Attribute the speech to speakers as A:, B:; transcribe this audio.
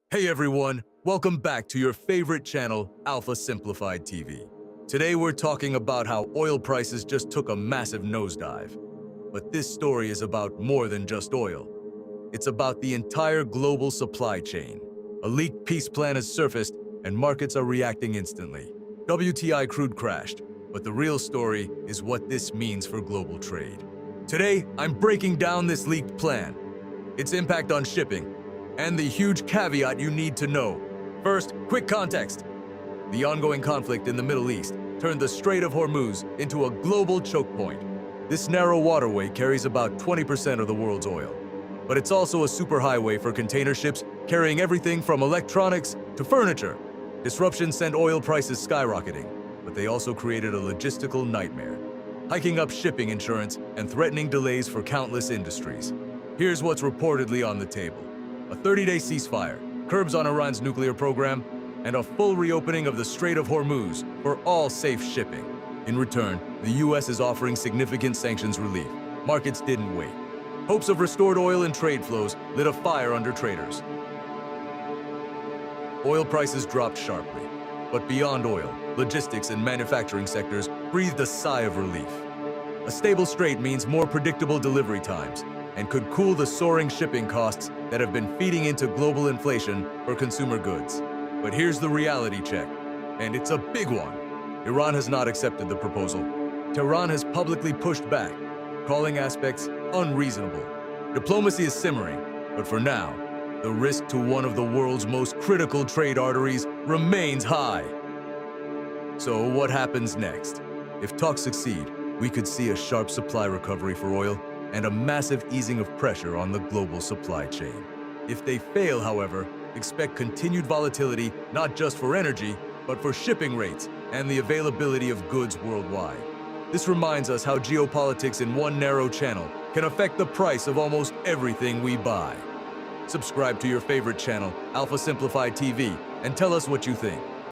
A: Hey everyone, welcome back to your favorite channel, Alpha Simplified TV. Today we're talking about how oil prices just took a massive nosedive. But this story is about more than just oil. It's about the entire global supply chain. A leaked peace plan has surfaced and markets are reacting instantly. WTI crude crashed, but the real story is what this means for global trade. Today, I'm breaking down this leaked plan, its impact on shipping, and the huge caveat you need to know. First, quick context. The ongoing conflict in the Middle East turned the Strait of Hormuz into a global choke point. This narrow waterway carries about 20% of the world's oil. But it's also a superhighway for container ships carrying everything from electronics to furniture. Disruptions sent oil prices skyrocketing, but they also created a logistical nightmare, hiking up shipping insurance and threatening delays for countless industries. Here's what's reportedly on the table: a 30-day ceasefire, curbs on Iran's nuclear program, and a full reopening of the Strait of Hormuz for all safe shipping. In return, the US is offering significant sanctions relief. Markets didn't wait. Hopes of restored oil and trade flows lit a fire under traders. Oil prices dropped sharply, but beyond oil, logistics and manufacturing sectors breathed a sigh of relief. A stable strait means more predictable delivery times and could cool the soaring shipping costs that have been feeding into global inflation for consumer goods. But here's the reality check, and it's a big one. Iran has not accepted the proposal. Tehran has publicly pushed back, calling aspects unreasonable. Diplomacy is simmering, but for now, the risk to one of the world's most critical trade arteries remains high. So what happens next? If talks succeed, we could see a sharp supply recovery for oil and a massive easing of pressure on the global supply chain. If they fail, however, expect continued volatility not just for energy, but for shipping rates and the availability of goods worldwide. This reminds us how geopolitics in one narrow channel can affect the price of almost everything we buy. Subscribe to your favorite channel, Alpha Simplified TV, and tell us what you think.